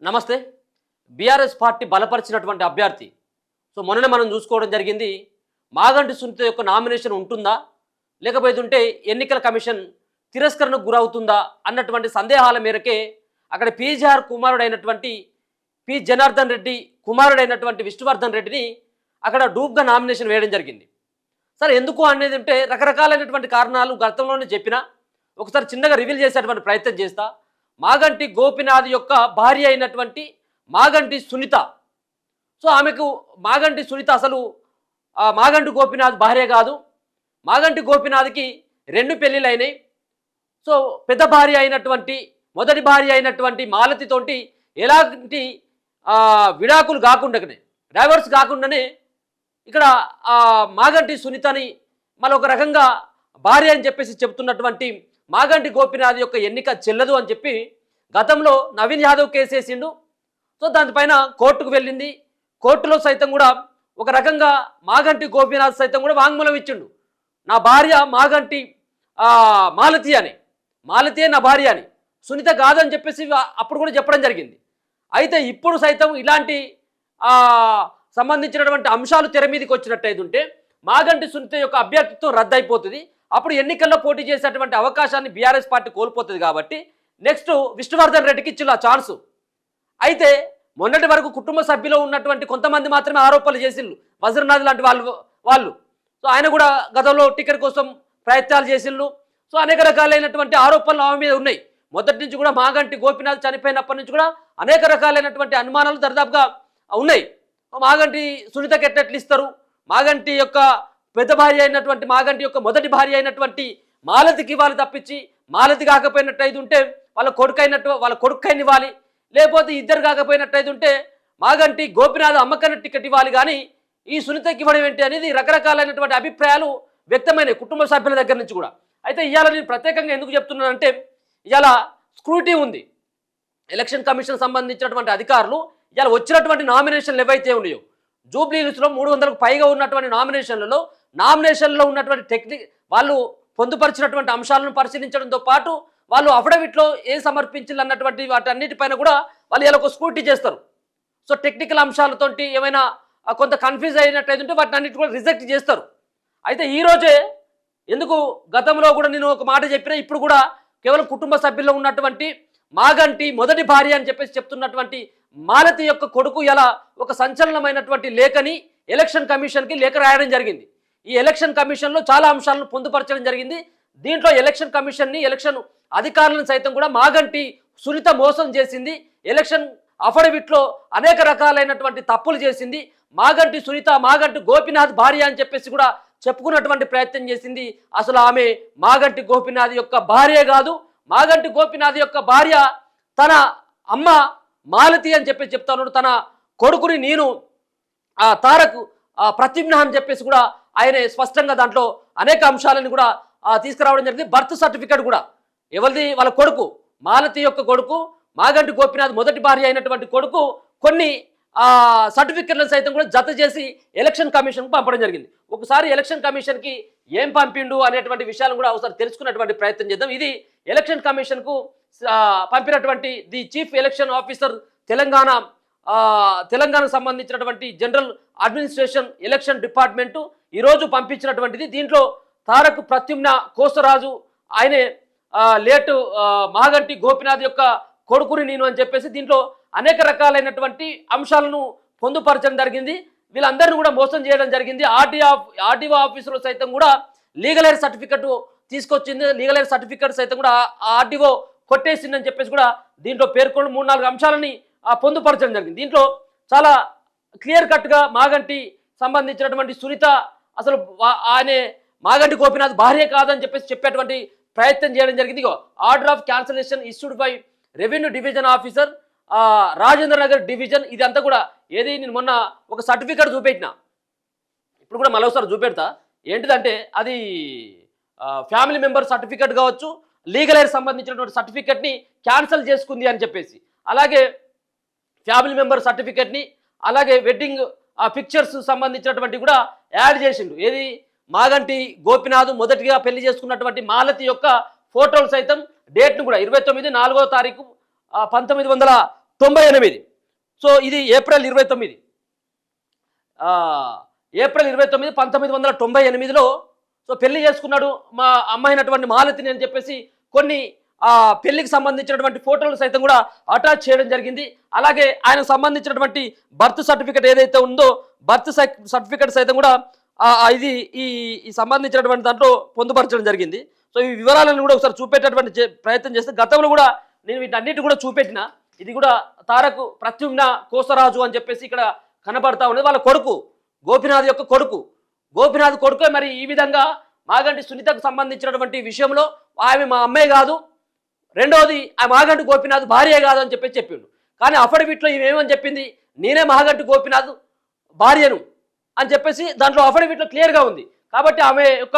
నమస్తే. BRS party బలపరిచినటువంటి అభ్యర్థి. మొన్ననే మనం చూసుకోవడం జరిగింది. మాగంటి సునీత యొక్క నామినేషన్ ఉంటుందా? లేకపోతే ఎన్నికల కమిషన్ తిరస్కరణకు గురవుతుందా అన్నటువంటి సందేహాల మేరకే అక్కడ పీజీఆర్ కుమారుడైనటువంటి పి జనార్దన్ రెడ్డి కుమారుడైనటువంటి విష్ణువర్ధన్ రెడ్డిని అక్కడ డూప్గా నామినేషన్ వేయడం జరిగింది. సరే, ఎందుకు అనేది రకరకాలైనటువంటి కారణాలు గతంలోనే చెప్పినా ఒకసారి చిన్నగా రివీల్ చేసేటువంటి ప్రయత్నం చేస్తా. మాగంటి గోపినాథ్ యొక్క భార్య అయినటువంటి మాగంటి సునీత. ఆమెకు మాగంటి సునీత అసలు మాగంటి గోపినాథ్ భార్య కాదు. మాగంటి గోపినాథ్కి 2 పెళ్ళిళ్ళు అయినాయి. పెద్ద భార్య అయినటువంటి మొదటి భార్య అయినటువంటి మాలతితోటి ఎలాంటి విడాకులు కాకుండానే, డైవర్స్ కాకుండానే ఇక్కడ మాగంటి సునీతని మరొక రకంగా భార్య అని చెప్పేసి చెప్తున్నటువంటి మాగంటి గోపినాథ్ యొక్క ఎన్నిక చెల్లదు అని చెప్పి గతంలో నవీన్ యాదవ్ కేసేసిండు. దానిపైన కోర్టుకు వెళ్ళింది. కోర్టులో సైతం కూడా ఒక రకంగా మాగంటి గోపినాథ్ సైతం కూడా వాంగ్మూలం ఇచ్చిండు. నా భార్య మాగంటి మాలతియే నా భార్య అని, సునీత కాదని చెప్పేసి అప్పుడు కూడా చెప్పడం జరిగింది. అయితే ఇప్పుడు సైతం ఇలాంటి సంబంధించినటువంటి అంశాలు తెర మీదకి వచ్చినట్టయితే మాగంటి సునీత యొక్క అభ్యర్థిత్వం రద్దయిపోతుంది. అప్పుడు ఎన్నికల్లో పోటీ చేసేటువంటి అవకాశాన్ని బీఆర్ఎస్ పార్టీ కోల్పోతుంది. కాబట్టి నెక్స్ట్ విష్ణువర్ధన్ రెడ్డికి ఇచ్చిన ఛాన్సు. అయితే మొన్నటి వరకు కుటుంబ సభ్యులు ఉన్నటువంటి కొంతమంది మాత్రమే ఆరోపణలు చేసిండ్రు. వజ్రనాథ్ లాంటి వాళ్ళు ఆయన కూడా గతంలో టికెట్ కోసం ప్రయత్నాలు చేసిండ్రు. అనేక రకాలైనటువంటి ఆరోపణలు ఆమె మీద ఉన్నాయి. మొదటి నుంచి కూడా మాగంటి గోపినాథ్ చనిపోయినప్పటి నుంచి కూడా అనేక రకాలైనటువంటి అనుమానాలు దరిదాపుగా ఉన్నాయి. మాగంటి సునీతకి ఎట్లెట్లు ఇస్తారు, మాగంటి యొక్క పెద్ద భార్య అయినటువంటి మాగంటి యొక్క మొదటి భార్య అయినటువంటి మాలతికి వాళ్ళు తప్పించి, మాలతి కాకపోయినట్టయితే వాళ్ళ కొడుకైన ఇవ్వాలి, లేకపోతే ఇద్దరు కాకపోయినట్టయితే మాగంటి గోపినాథ్ అమ్మకన్న టికెట్ ఇవ్వాలి, కానీ ఈ సునీతకి ఇవ్వడం ఏంటి అనేది రకరకాలైనటువంటి అభిప్రాయాలు వ్యక్తమైనాయి కుటుంబ సభ్యుల దగ్గర నుంచి కూడా. అయితే ఇవాళ నేను ప్రత్యేకంగా ఎందుకు చెప్తున్నానంటే, ఇవాళ స్క్రూటీ ఉంది. ఎలక్షన్ కమిషన్ సంబంధించినటువంటి అధికారులు ఇవాళ వచ్చినటువంటి నామినేషన్లు ఏవైతే ఉన్నాయో, జూబ్లీ హిల్స్లో 300కు పైగా ఉన్నటువంటి నామినేషన్లో ఉన్నటువంటి వాళ్ళు పొందుపరిచినటువంటి అంశాలను పరిశీలించడంతో పాటు వాళ్ళు అఫిడవిట్లో ఏం సమర్పించాలి అన్నటువంటి వాటన్నిటిపైన కూడా వాళ్ళు ఇలా ఒక స్క్రూటీ చేస్తారు. టెక్నికల్ అంశాలతో ఏమైనా కొంత కన్ఫ్యూజ్ అయినట్టయితే వాటిని అన్నిటి కూడా రిజెక్ట్ చేస్తారు. అయితే ఈరోజే ఎందుకు గతంలో కూడా నేను ఒక మాట చెప్పినా, ఇప్పుడు కూడా కేవలం కుటుంబ సభ్యుల్లో ఉన్నటువంటి మాగంటి మొదటి భార్య అని చెప్పేసి చెప్తున్నటువంటి మాలతి యొక్క కొడుకు ఇలా ఒక సంచలనమైనటువంటి లేఖని ఎలక్షన్ కమిషన్కి లేఖ రాయడం జరిగింది. ఈ ఎలక్షన్ కమిషన్లో చాలా అంశాలను పొందుపరచడం జరిగింది. దీంట్లో ఎలక్షన్ కమిషన్ని, ఎలక్షన్ అధికారులను సైతం కూడా మాగంటి సునీత మోసం చేసింది, ఎలక్షన్ అఫిడవిట్లో అనేక రకాలైనటువంటి తప్పులు చేసింది, మాగంటి సునీత మాగంటి గోపినాథ్ భార్య అని చెప్పేసి కూడా చెప్పుకున్నటువంటి ప్రయత్నం చేసింది. అసలు ఆమె మాగంటి గోపినాథ్ యొక్క భార్య కాదు. మాగంటి గోపినాథ్ యొక్క భార్య తన అమ్మ మాలతి అని చెప్పేసి చెప్తాను. తన కొడుకుని నేను తారక్ ప్రతిజ్ఞ అని చెప్పేసి కూడా ఆయన స్పష్టంగా దాంట్లో అనేక అంశాలను కూడా తీసుకురావడం జరిగింది. బర్త్ సర్టిఫికేట్ కూడా ఎవరిది, వాళ్ళ కొడుకు మాలతి యొక్క కొడుకు మాగంటి గోపినాథ్ మొదటి భార్య అయినటువంటి కొడుకు కొన్ని సర్టిఫికెట్లను సైతం కూడా జత చేసి ఎలక్షన్ కమిషన్కు పంపడం జరిగింది. ఒకసారి ఎలక్షన్ కమిషన్కి ఏం పంపిండు అనేటువంటి విషయాలను కూడా ఒకసారి తెలుసుకున్నటువంటి ప్రయత్నం చేద్దాం. ఇది ఎలక్షన్ కమిషన్కు పంపినటువంటి ది చీఫ్ ఎలక్షన్ ఆఫీసర్ తెలంగాణకు సంబంధించినటువంటి జనరల్ అడ్మినిస్ట్రేషన్ ఎలక్షన్ డిపార్ట్మెంటు ఈరోజు పంపించినటువంటిది. దీంట్లో తారక్ ప్రత్యుమ్న కోసరాజు ఆయనే లేటు మాగంటి గోపినాథ్ యొక్క కొడుకుని నేను అని చెప్పేసి దీంట్లో అనేక రకాలైనటువంటి అంశాలను పొందుపరచడం జరిగింది. వీళ్ళందరినీ కూడా మోసం చేయడం జరిగింది. ఆర్టీఓ ఆఫీసులో సైతం కూడా లీగల్ ఎయిర్ సర్టిఫికెట్ తీసుకొచ్చింది. లీగల్ ఎయిర్ సర్టిఫికెట్ సైతం కూడా ఆర్టీఓ కొట్టేసిందని చెప్పేసి కూడా దీంట్లో పేర్కొని 3-4 అంశాలని పొందుపరచడం జరిగింది. దీంట్లో చాలా క్లియర్ కట్గా మాగంటి సంబంధించినటువంటి సునీత అసలు ఆయనే మాగంటి గోపినాథ్ భార్య కాదని చెప్పేసి చెప్పేటువంటి ప్రయత్నం చేయడం జరిగింది. Order of cancellation issued by revenue division officer Rajendra Nagar division. ఇదంతా కూడా ఏది, నేను మొన్న ఒక సర్టిఫికేట్ చూపెట్టినా, ఇప్పుడు కూడా మళ్ళీ ఒకసారి చూపెడతా. ఏంటిదంటే అది ఫ్యామిలీ మెంబర్ సర్టిఫికేట్ కావచ్చు, లీగల్ ఎయిర్ సంబంధించినటువంటి సర్టిఫికేట్ని క్యాన్సిల్ చేసుకుంది అని చెప్పేసి, అలాగే ఫ్యామిలీ మెంబర్ సర్టిఫికేట్ని, అలాగే వెడ్డింగ్ పిక్చర్స్ సంబంధించినటువంటి కూడా యాడ్ చేసిండు. ఏది, మాగంటి గోపినాథ్ మొదటిగా పెళ్లి చేసుకున్నటువంటి మాలతి యొక్క ఫోటోలు సైతం డేట్ను కూడా 29/4/1990 98. సో ఇది ఏప్రిల్ 29, ఏప్రిల్ 29, 1998లో సో పెళ్లి చేసుకున్నాడు మా అమ్మాయినటువంటి మాలతిని అని చెప్పేసి కొన్ని పెళ్లికి సంబంధించినటువంటి ఫోటోలు సైతం కూడా అటాచ్ చేయడం జరిగింది. అలాగే ఆయనకు సంబంధించినటువంటి బర్త్ సర్టిఫికేట్ ఏదైతే ఉందో బర్త్ సర్టిఫికేట్ సైతం కూడా ఇది ఈ సంబంధించినటువంటి దాంట్లో పొందుపరచడం జరిగింది. సో ఈ వివరాలను కూడా ఒకసారి చూపెట్టేటువంటి ప్రయత్నం చేస్తే గతంలో కూడా నేను వీటన్నిటి కూడా చూపెట్టిన. ఇది కూడా తారక్ ప్రత్యుమ్న కోసరాజు అని చెప్పేసి ఇక్కడ కనబడతా ఉన్నది. వాళ్ళ కొడుకు గోపినాథ్ యొక్క గోపినాథ్ కొడుకే మరి ఈ విధంగా మాగంటి సునీతకు సంబంధించినటువంటి విషయంలో ఆమె మా అమ్మాయి కాదు, రెండవది ఆ మాగంటి గోపినాథ్ భార్య కాదు అని చెప్పేసి చెప్పిండు. కానీ అఫిడవిట్లో ఏమని చెప్పింది, నేనే మాగంటి గోపినాథ్ భార్యను అని చెప్పేసి దాంట్లో అఫిడవిట్లో క్లియర్గా ఉంది. కాబట్టి ఆమె యొక్క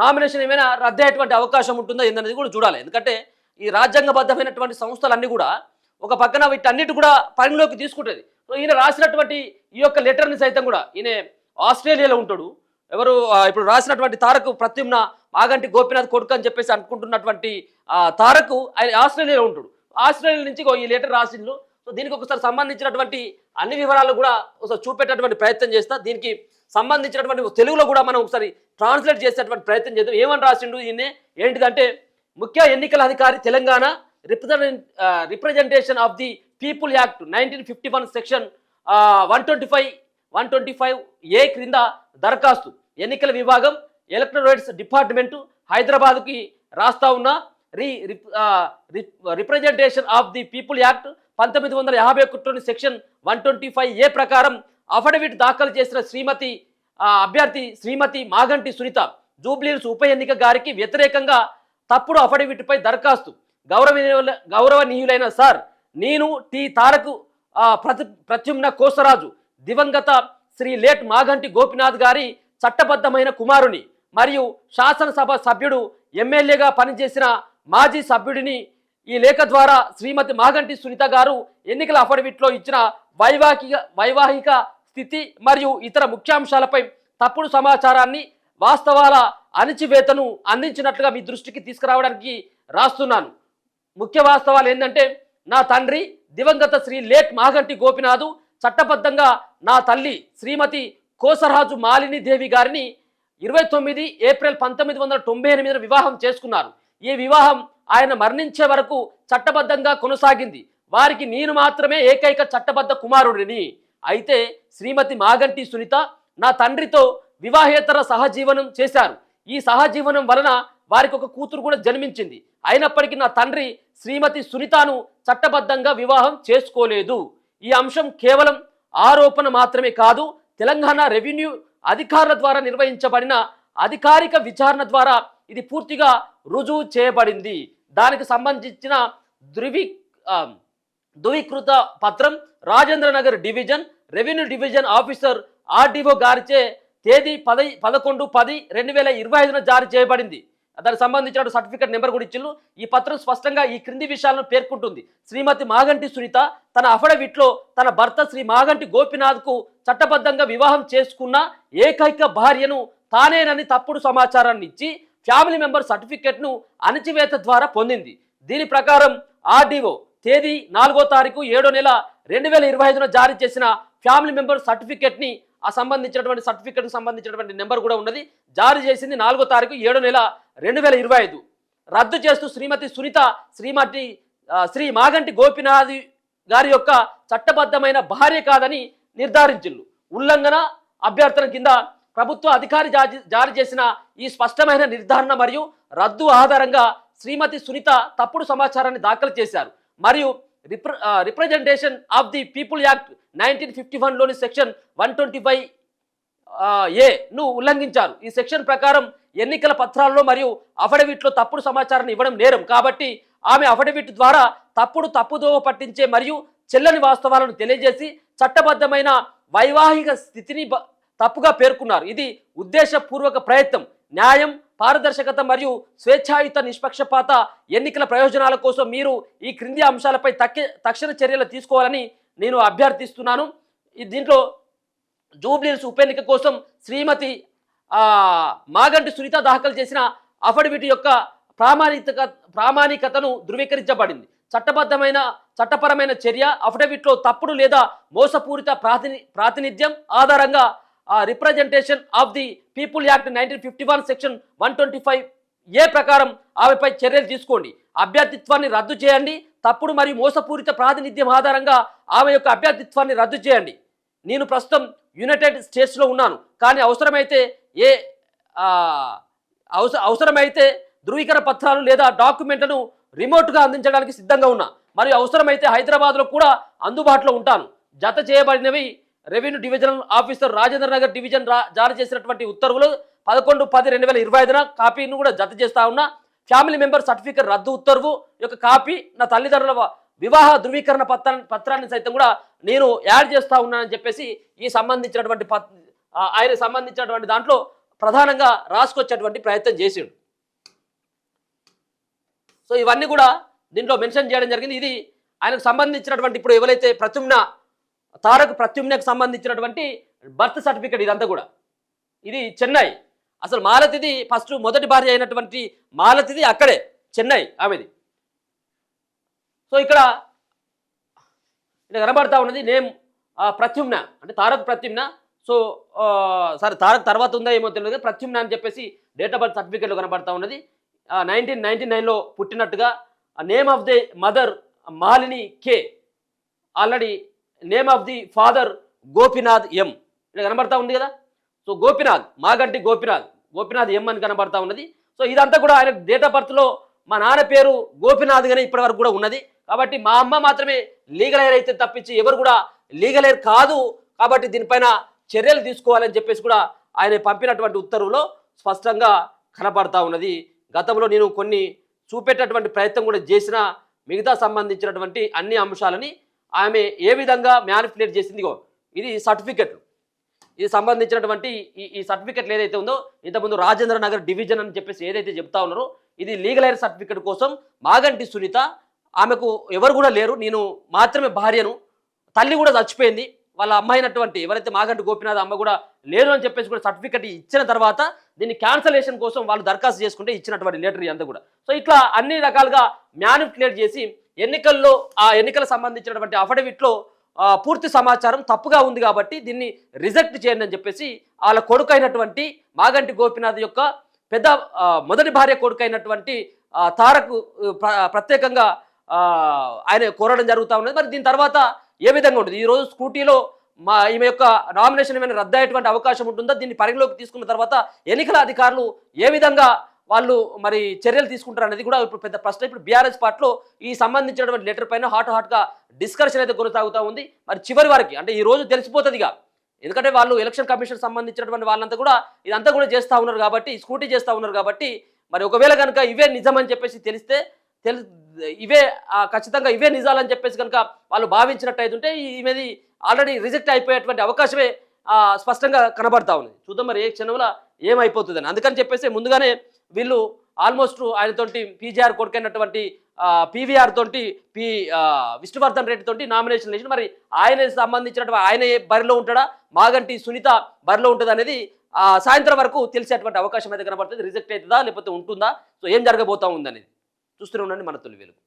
నామినేషన్ ఏమైనా రద్దయ్యేటువంటి అవకాశం ఉంటుందో ఏందనేది కూడా చూడాలి. ఎందుకంటే ఈ రాజ్యాంగబద్ధమైనటువంటి సంస్థలన్నీ కూడా ఒక పక్కన వీటన్నిటి కూడా పరిగణలోకి తీసుకుంటుంది. సో ఈయన రాసినటువంటి ఈ యొక్క లెటర్ని సైతం కూడా ఈయన ఆస్ట్రేలియాలో ఉంటాడు. ఎవరు ఇప్పుడు రాసినటువంటి తారక్ ప్రత్యుమ్న మాగంటి గోపినాథ్ కొడుకు అని చెప్పేసి అనుకుంటున్నటువంటి తారక్ ఆయన ఆస్ట్రేలియాలో ఉంటాడు. ఆస్ట్రేలియా నుంచి ఈ లెటర్ రాసిండు. సో దీనికి ఒకసారి సంబంధించినటువంటి అన్ని వివరాలు కూడా ఒకసారి చూపెట్టేటువంటి ప్రయత్నం చేస్తా. దీనికి సంబంధించినటువంటి తెలుగులో కూడా మనం ఒకసారి ట్రాన్స్లేట్ చేసేటువంటి ప్రయత్నం చేద్దాం. ఏమని రాసిండు ఈయనే ఏంటిదంటే, ముఖ్య ఎన్నికల అధికారి Telangana representation of the people act 1951 section 125A క్రింద దరఖాస్తు ఎన్నికల విభాగం ఎలక్టరేట్స్ డిపార్ట్మెంటు హైదరాబాద్కి రాస్తా ఉన్న representation of the people act 1951 section 125A ప్రకారం అఫిడవిట్ దాఖలు చేసిన అభ్యర్థి శ్రీమతి మాగంటి సునీత జూబ్లీహిల్స్ ఉప ఎన్నిక గారికి వ్యతిరేకంగా తప్పుడు అఫిడవిట్పై దరఖాస్తు. గౌరవనీయులైన సార్, నేను టి తారక్ ప్రత్యుమ్న కోసరాజు దివంగత శ్రీ లేట్ మాగంటి గోపినాథ్ గారి చట్టబద్ధమైన కుమారుని మరియు శాసనసభ సభ్యుడు ఎమ్మెల్యేగా పనిచేసిన మాజీ సభ్యుడిని. ఈ లేఖ ద్వారా శ్రీమతి మాగంటి సునీత గారు ఎన్నికల అఫిడవిట్లో ఇచ్చిన వైవాహిక స్థితి మరియు ఇతర ముఖ్యాంశాలపై తప్పుడు సమాచారాన్ని వాస్తవాల అణచివేతను అందించినట్లుగా మీ దృష్టికి తీసుకురావడానికి రాస్తున్నాను. ముఖ్య వాస్తవాలు ఏంటంటే, నా తండ్రి దివంగత శ్రీ లేట్ మాగంటి గోపినాథు చట్టబద్ధంగా నా తల్లి శ్రీమతి కోసరాజు మాలిని దేవి గారిని 29 ఏప్రిల్ 1998 వివాహం చేసుకున్నారు. ఈ వివాహం ఆయన మరణించే వరకు చట్టబద్ధంగా కొనసాగింది. వారికి నేను మాత్రమే ఏకైక చట్టబద్ధ కుమారుడిని. అయితే శ్రీమతి మాగంటి సునీత నా తండ్రితో వివాహేతర సహజీవనం చేశారు. ఈ సహజీవనం వలన వారికి ఒక కూతురు కూడా జన్మించింది. అయినప్పటికీ నా తండ్రి శ్రీమతి సునీతను చట్టబద్ధంగా వివాహం చేసుకోలేదు. ఈ అంశం కేవలం ఆరోపణ మాత్రమే కాదు, తెలంగాణ రెవెన్యూ అధికారుల ద్వారా నిర్వహించబడిన అధికారిక విచారణ ద్వారా ఇది పూర్తిగా రుజువు చేయబడింది. దానికి సంబంధించిన ధృవీకృత పత్రం Rajendranagar division revenue division officer RDO గారిచే తేదీ 11/10/2025 జారీ చేయబడింది. దానికి సంబంధించిన సర్టిఫికేట్ నెంబర్ కూడా ఇచ్చిళ్ళు. ఈ పత్రం స్పష్టంగా ఈ క్రింది విషయాలను పేర్కొంటుంది. శ్రీమతి మాగంటి సునీత తన అఫిడవిట్లో తన భర్త శ్రీ మాగంటి గోపినాథ్కు చట్టబద్ధంగా వివాహం చేసుకున్న ఏకైక భార్యను తానేనని తప్పుడు సమాచారాన్ని ఇచ్చి ఫ్యామిలీ మెంబర్ సర్టిఫికేట్ను అణచివేత ద్వారా పొందింది. దీని ప్రకారం ఆర్డీఓ తేదీ 4వ తారీఖు 7వ నెల 2025 జారీ చేసిన ఫ్యామిలీ మెంబర్ సర్టిఫికేట్ని సంబంధించినటువంటి సర్టిఫికేట్కి సంబంధించినటువంటి నెంబర్ కూడా ఉన్నది. జారీ చేసింది 4వ తారీఖు 7వ నెల 2025 రద్దు చేస్తూ శ్రీమతి సునీత శ్రీ మాగంటి గోపినాథ్ గారి యొక్క చట్టబద్ధమైన భార్య కాదని నిర్ధారించిండు. ఉల్లంఘన అభ్యర్థన కింద ప్రభుత్వ అధికారి జారీ చేసిన ఈ స్పష్టమైన నిర్ధారణ మరియు రద్దు ఆధారంగా శ్రీమతి సునీత తప్పుడు సమాచారాన్ని దాఖలు చేశారు మరియు representation of the people act 1951లోని సెక్షన్ 125A ఉల్లంఘించారు. ఈ సెక్షన్ ప్రకారం ఎన్నికల పత్రాల్లో మరియు అఫిడవిట్లో తప్పుడు సమాచారాన్ని ఇవ్వడం నేరం. కాబట్టి ఆమె అఫిడవిట్ ద్వారా తప్పుదోవ పట్టించే మరియు చెల్లని వాస్తవాలను తెలియజేసి చట్టబద్ధమైన వైవాహిక స్థితిని తప్పుగా పేర్కొన్నారు. ఇది ఉద్దేశపూర్వక ప్రయత్నం, న్యాయం, పారదర్శకత మరియు స్వేచ్ఛాయుత నిష్పక్షపాత ఎన్నికల ప్రయోజనాల కోసం మీరు ఈ క్రింది అంశాలపై తక్షణ చర్యలు తీసుకోవాలని నేను అభ్యర్థిస్తున్నాను. దీంట్లో జూబ్లీహిల్స్ ఉప ఎన్నిక కోసం శ్రీమతి మాగంటి సునీత దాఖలు చేసిన అఫిడవిట్ యొక్క ప్రామాణికతను ధృవీకరించబడింది. చట్టపరమైన చర్య అఫిడవిట్లో తప్పుడు లేదా మోసపూరిత ప్రాతినిధ్యం ఆధారంగా representation of the people act 1951 section 125A ప్రకారం ఆమెపై చర్యలు తీసుకోండి. అభ్యర్థిత్వాన్ని రద్దు చేయండి. తప్పుడు మరియు మోసపూరిత ప్రాతినిధ్యం ఆధారంగా ఆమె యొక్క అభ్యర్థిత్వాన్ని రద్దు చేయండి. నేను ప్రస్తుతం యునైటెడ్ స్టేట్స్లో ఉన్నాను, కానీ అవసరమైతే ధృవీకరణ పత్రాలు లేదా డాక్యుమెంట్లను రిమోట్గా అందించడానికి సిద్ధంగా ఉన్నా, మరియు అవసరమైతే హైదరాబాద్లో కూడా అందుబాటులో ఉంటాను. జత చేయబడినవి revenue divisional officer Rajendra Nagar division జారీ చేసినటువంటి ఉత్తర్వులు 11/10/2025 కాపీని కూడా జత చేస్తా ఉన్నా. ఫ్యామిలీ మెంబర్ సర్టిఫికేట్ రద్దు ఉత్తర్వు యొక్క కాపీ, నా తల్లిదండ్రుల వివాహ ధృవీకరణ పత్రాన్ని సైతం కూడా నేను యాడ్ చేస్తా ఉన్నానని చెప్పేసి ఈ సంబంధించినటువంటి ఆయన సంబంధించినటువంటి దాంట్లో ప్రధానంగా రాసుకొచ్చేటువంటి ప్రయత్నం చేసిండు. సో ఇవన్నీ కూడా దీంట్లో మెన్షన్ చేయడం జరిగింది. ఇది ఆయనకు సంబంధించినటువంటి ఇప్పుడు ఎవరైతే తారక్ ప్రత్యుమ్నకు సంబంధించినటువంటి బర్త్ సర్టిఫికేట్ ఇదంతా కూడా. ఇది చెన్నై. అసలు మాలతిది ఫస్ట్ మొదటి భార్య అయినటువంటి మాలతిది అక్కడే చెన్నై ఆమెది. సో ఇక్కడ కనబడతా ఉన్నది నేమ్ ప్రత్యుమ్న, అంటే తారక్ ప్రత్యుమ్న. సో సరే తారక్ తర్వాత ఉందా ఏమో తెలియదు, ప్రత్యుమ్న అని చెప్పేసి డేట్ ఆఫ్ బర్త్ సర్టిఫికేట్లో కనబడతా ఉన్నది. 1999లో పుట్టినట్టుగా. Name of the mother Malini K, already name of the father Gopinath M, ఇక్కడ కనబడతా ఉంది కదా. సో గోపినాథ్, మాగంటి గోపినాథ్ ఎం అని కనబడతా ఉన్నది. సో ఇదంతా కూడా ఆయన డేట్ ఆఫ్ బర్త్లో మా నాన్న పేరు గోపినాథ్ గానే ఇప్పటి వరకు కూడా ఉన్నది. కాబట్టి మా అమ్మ మాత్రమే లీగల్ ఎయిర్ అయితే తప్పించి ఎవరు కూడా లీగల్ ఎయిర్ కాదు. కాబట్టి దీనిపైన చర్యలు తీసుకోవాలని చెప్పేసి కూడా ఆయన పంపినటువంటి ఉత్తర్వులో స్పష్టంగా కనబడతా ఉన్నది. గతంలో నేను కొన్ని చూపెట్టేటువంటి ప్రయత్నం కూడా చేసిన మిగతా సంబంధించినటువంటి అన్ని అంశాలని ఆమె ఏ విధంగా మ్యానిపులేట్ చేసిందిగో ఇది సర్టిఫికెట్లు. ఇది సంబంధించినటువంటి ఈ సర్టిఫికెట్లు ఏదైతే ఉందో, ఇంతకుముందు రాజేంద్ర నగర్ డివిజన్ అని చెప్పేసి ఏదైతే చెప్తా ఉన్నారో, ఇది లీగల్ ఎయిర్ సర్టిఫికెట్ కోసం మాగంటి సునీత, ఆమెకు ఎవరు కూడా లేరు, నేను మాత్రమే భార్యను, తల్లి కూడా చచ్చిపోయింది, వాళ్ళ అమ్మ అయినటువంటి ఎవరైతే మాగంటి గోపినాథ్ అమ్మ కూడా లేరు అని చెప్పేసి కూడా సర్టిఫికెట్ ఇచ్చిన తర్వాత దీన్ని క్యాన్సలేషన్ కోసం వాళ్ళు దరఖాస్తు చేసుకుంటే ఇచ్చినటువంటి లెటర్ అంతా కూడా. సో ఇట్లా అన్ని రకాలుగా మ్యానిపులేట్ చేసి ఎన్నికల సంబంధించినటువంటి అఫిడవిట్లో పూర్తి సమాచారం తప్పుగా ఉంది కాబట్టి దీన్ని రిజెక్ట్ చేయండి అని చెప్పేసి వాళ్ళ కొడుకు అయినటువంటి మాగంటి గోపినాథ్ యొక్క మొదటి భార్య కొడుకు అయినటువంటి తారక్ ప్రత్యేకంగా ఆయన కోరడం జరుగుతూ ఉన్నది. మరి దీని తర్వాత ఏ విధంగా ఉంటుంది? ఈరోజు స్కూటీలో ఈమె యొక్క నామినేషన్ ఏమైనా రద్దయ్యేటువంటి అవకాశం ఉంటుందా? దీన్ని పరిగణలోకి తీసుకున్న తర్వాత ఎన్నికల అధికారులు ఏ విధంగా వాళ్ళు మరి చర్యలు తీసుకుంటారు అనేది కూడా ఇప్పుడు పెద్ద ప్రశ్న. ఇప్పుడు బీఆర్ఎస్ పార్టీలో ఈ సంబంధించినటువంటి లెటర్ పైన హాట్గా డిస్కషన్ అయితే కొనసాగుతూ ఉంది. మరి చివరి వరకు అంటే ఈ రోజు తెలిసిపోతుందిగా, ఎందుకంటే వాళ్ళు ఎలక్షన్ కమిషన్ సంబంధించినటువంటి వాళ్ళంతా కూడా ఇదంతా కూడా చేస్తూ ఉన్నారు కాబట్టి, స్కూటీ చేస్తూ ఉన్నారు కాబట్టి, మరి ఒకవేళ కనుక ఇవే నిజమని చెప్పేసి తెలిస్తే ఇవే ఖచ్చితంగా ఇవే నిజాలని చెప్పేసి కనుక వాళ్ళు భావించినట్టు అయితే ఈమెది ఆల్రెడీ రిజెక్ట్ అయిపోయేటువంటి అవకాశమే స్పష్టంగా కనబడతా ఉంది. చూద్దాం మరి ఏ క్షణంలో ఏమైపోతుందని. అందుకని చెప్పేసి ముందుగానే వీళ్ళు ఆల్మోస్ట్ ఆయనతోటి పీజీఆర్ కొడుకైనటువంటి పీవీఆర్ తోటి విష్ణువర్ధన్ రెడ్డి తోటి నామినేషన్ వేసి మరి ఆయన సంబంధించినటువంటి ఆయన బరిలో ఉంటాడా, మాగంటి సునీత బరిలో ఉంటుంది అనేది సాయంత్రం వరకు తెలిసేటువంటి అవకాశం అయితే కనబడుతుంది. రిజెక్ట్ అవుతుందా లేకపోతే ఉంటుందా, సో ఏం జరగబోతా ఉందనేది చూస్తూనే ఉండండి మన తొలి వెలుగు.